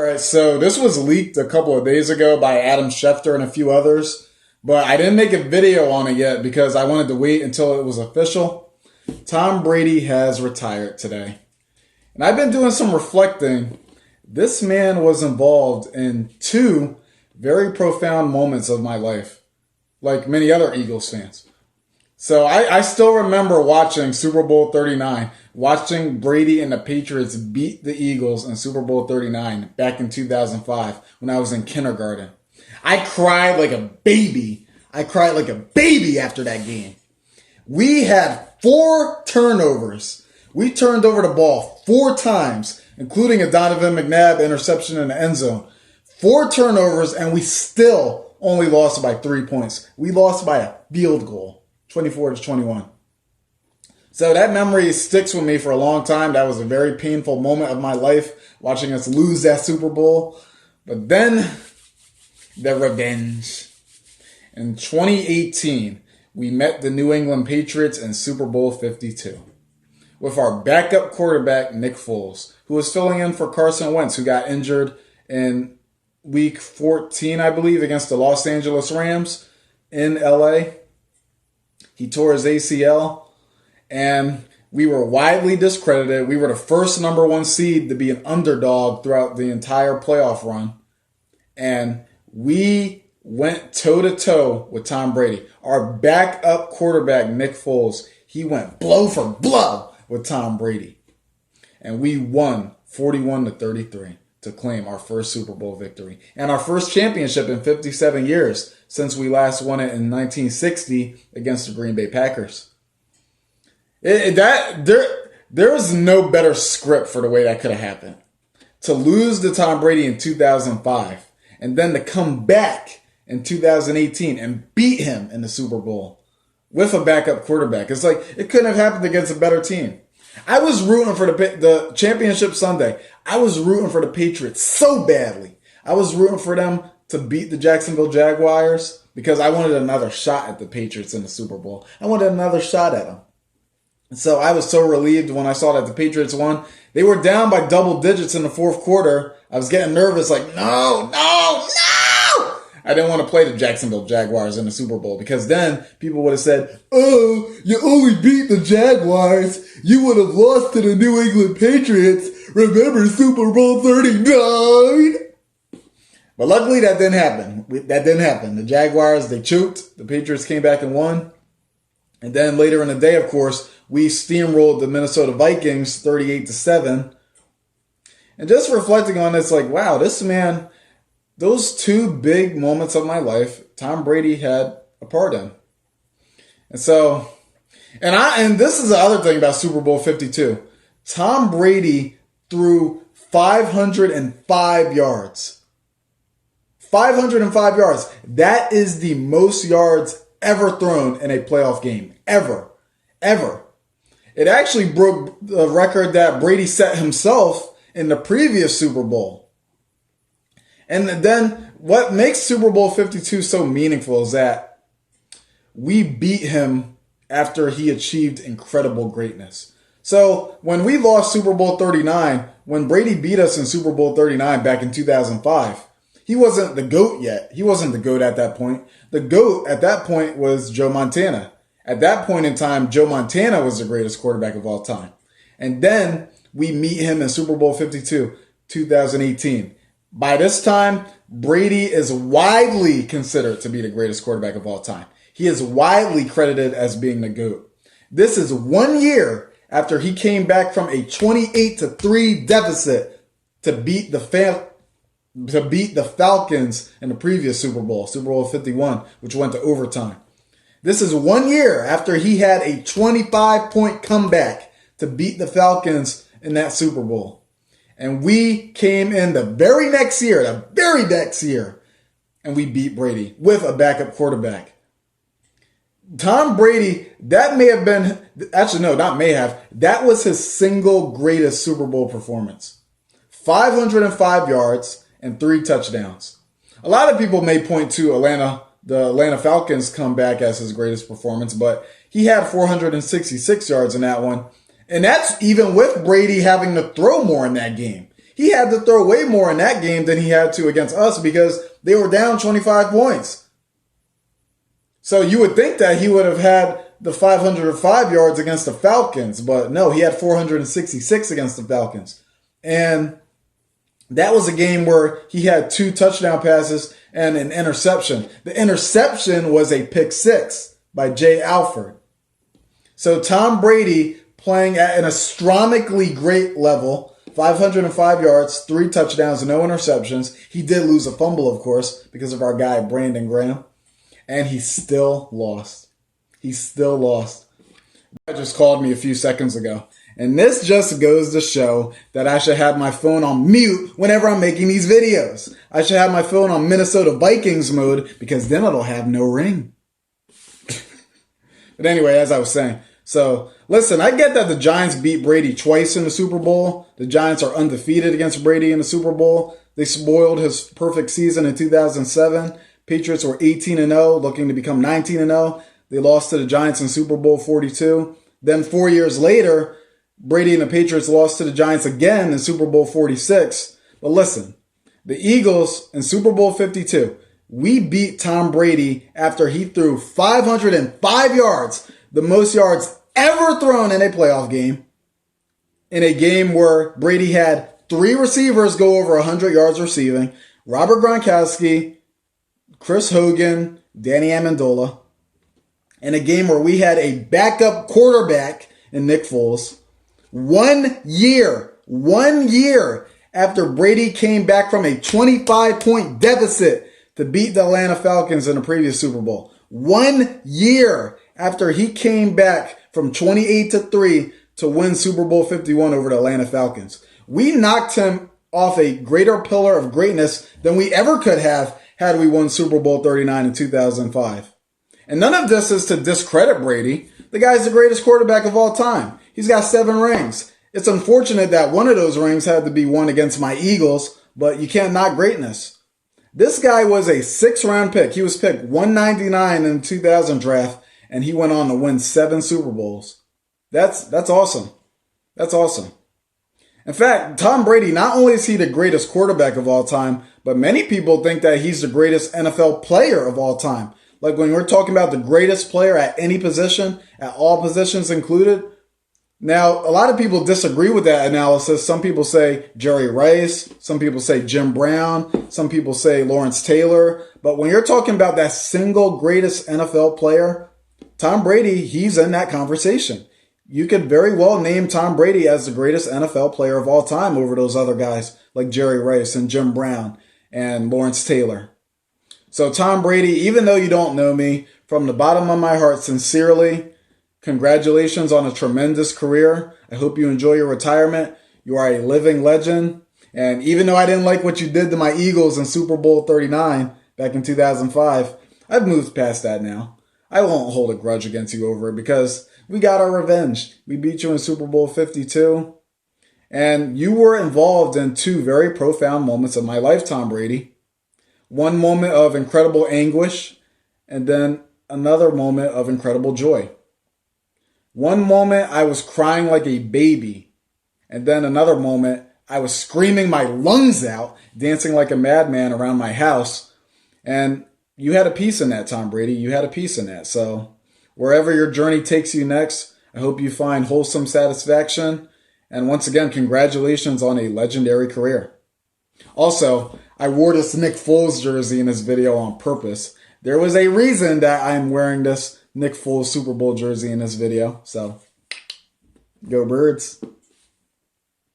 All right, so this was leaked a couple of days ago by Adam Schefter and a few others, but I didn't make a video on it yet because I wanted to wait until it was official. Tom Brady has retired today. And I've been doing some reflecting. This man was involved in two very profound moments of my life, like many other Eagles fans. So I still remember watching Super Bowl 39, watching Brady and the Patriots beat the Eagles in Super Bowl 39 back in 2005 when I was in kindergarten. I cried like a baby. I cried like a baby after that game. We had 4 turnovers. We turned over the ball 4 times, including a Donovan McNabb interception in the end zone. 4 turnovers, and we still only lost by 3 points. We lost by a field goal. 24-21. So that memory sticks with me for a long time. That was a very painful moment of my life, watching us lose that Super Bowl. But then, the revenge. In 2018, we met the New England Patriots in Super Bowl 52 with our backup quarterback, Nick Foles, who was filling in for Carson Wentz, who got injured in Week 14, I believe, against the Los Angeles Rams in LA. He tore his ACL, and we were widely discredited. We were the first number 1 seed to be an underdog throughout the entire playoff run. And we went toe-to-toe with Tom Brady. Our backup quarterback, Nick Foles, he went blow for blow with Tom Brady. And we won 41-33 to claim our first Super Bowl victory and our first championship in 57 years since we last won it in 1960 against the Green Bay Packers. There was no better script for the way that could have happened. To lose to Tom Brady in 2005 and then to come back in 2018 and beat him in the Super Bowl with a backup quarterback. It's like it couldn't have happened against a better team. I was rooting for the championship Sunday. I was rooting for the Patriots so badly. I was rooting for them to beat the Jacksonville Jaguars because I wanted another shot at the Patriots in the Super Bowl. I wanted another shot at them. And so I was so relieved when I saw that the Patriots won. They were down by double digits in the fourth quarter. I was getting nervous like, no! I didn't want to play the Jacksonville Jaguars in the Super Bowl because then people would have said, oh, you only beat the Jaguars. You would have lost to the New England Patriots. Remember Super Bowl 39? But luckily that didn't happen. The Jaguars, they choked. The Patriots came back and won. And then later in the day, of course, we steamrolled the Minnesota Vikings 38-7. And just reflecting on this, like, wow, this man, those 2 big moments of my life, Tom Brady had a part in. And so, and this is the other thing about Super Bowl 52. Tom Brady threw 505 yards. 505 yards. That is the most yards ever thrown in a playoff game. Ever. It actually broke the record that Brady set himself in the previous Super Bowl. And then what makes Super Bowl 52 so meaningful is that we beat him after he achieved incredible greatness. So when we lost Super Bowl 39, when Brady beat us in Super Bowl 39 back in 2005, he wasn't the GOAT yet. He wasn't the GOAT at that point. The GOAT at that point was Joe Montana. At that point in time, Joe Montana was the greatest quarterback of all time. And then we meet him in Super Bowl 52, 2018. By this time, Brady is widely considered to be the greatest quarterback of all time. He is widely credited as being the GOAT. This is 1 year after he came back from a 28-3 deficit to beat the Falcons in the previous Super Bowl, Super Bowl 51, which went to overtime. This is 1 year after he had a 25-point comeback to beat the Falcons in that Super Bowl. And we came in the very next year, and we beat Brady with a backup quarterback. Tom Brady, that was his single greatest Super Bowl performance. 505 yards and 3 touchdowns. A lot of people may point to the Atlanta Falcons comeback as his greatest performance, but he had 466 yards in that one. And that's even with Brady having to throw more in that game. He had to throw way more in that game than he had to against us because they were down 25 points. So you would think that he would have had the 505 yards against the Falcons, but no, he had 466 against the Falcons. And that was a game where he had 2 touchdown passes and an interception. The interception was a pick 6 by Jay Alford. So Tom Brady playing at an astronomically great level, 505 yards, 3 touchdowns, no interceptions. He did lose a fumble, of course, because of our guy Brandon Graham. And he still lost. He still lost. That just called me a few seconds ago. And this just goes to show that I should have my phone on mute whenever I'm making these videos. I should have my phone on Minnesota Vikings mode because then it'll have no ring. But anyway, as I was saying, so listen, I get that the Giants beat Brady twice in the Super Bowl. The Giants are undefeated against Brady in the Super Bowl. They spoiled his perfect season in 2007. Patriots were 18-0, looking to become 19-0. They lost to the Giants in Super Bowl 42. Then 4 years later, Brady and the Patriots lost to the Giants again in Super Bowl 46. But listen, the Eagles in Super Bowl 52, we beat Tom Brady after he threw 505 yards, the most yards ever thrown in a playoff game, in a game where Brady had 3 receivers go over 100 yards receiving, Robert Gronkowski, Chris Hogan, Danny Amendola, in a game where we had a backup quarterback in Nick Foles. 1 year after Brady came back from a 25-point deficit to beat the Atlanta Falcons in the previous Super Bowl. 1 year after he came back from 28-3 to win Super Bowl 51 over the Atlanta Falcons. We knocked him off a greater pillar of greatness than we ever could have had we won Super Bowl 39 in 2005. And none of this is to discredit Brady. The guy's the greatest quarterback of all time. He's got 7 rings. It's unfortunate that one of those rings had to be won against my Eagles, but you can't knock greatness. This guy was a 6th-round pick. He was picked 199 in the 2000 draft, and he went on to win 7 Super Bowls. That's awesome. That's awesome. In fact, Tom Brady, not only is he the greatest quarterback of all time, but many people think that he's the greatest NFL player of all time. Like when we're talking about the greatest player at any position, at all positions included. Now, a lot of people disagree with that analysis. Some people say Jerry Rice. Some people say Jim Brown. Some people say Lawrence Taylor. But when you're talking about that single greatest NFL player, Tom Brady, he's in that conversation. You could very well name Tom Brady as the greatest NFL player of all time over those other guys like Jerry Rice and Jim Brown and Lawrence Taylor. So Tom Brady, even though you don't know me, from the bottom of my heart, sincerely, congratulations on a tremendous career. I hope you enjoy your retirement. You are a living legend. And even though I didn't like what you did to my Eagles in Super Bowl 39 back in 2005, I've moved past that now. I won't hold a grudge against you over it because we got our revenge. We beat you in Super Bowl 52. And you were involved in 2 very profound moments of my life, Tom Brady. One moment of incredible anguish, and then another moment of incredible joy. One moment I was crying like a baby, and then another moment I was screaming my lungs out, dancing like a madman around my house. And you had a piece in that, Tom Brady. You had a piece in that. So wherever your journey takes you next, I hope you find wholesome satisfaction. And once again, congratulations on a legendary career. Also, I wore this Nick Foles jersey in this video on purpose. There was a reason that I'm wearing this Nick Foles Super Bowl jersey in this video. So, go Birds.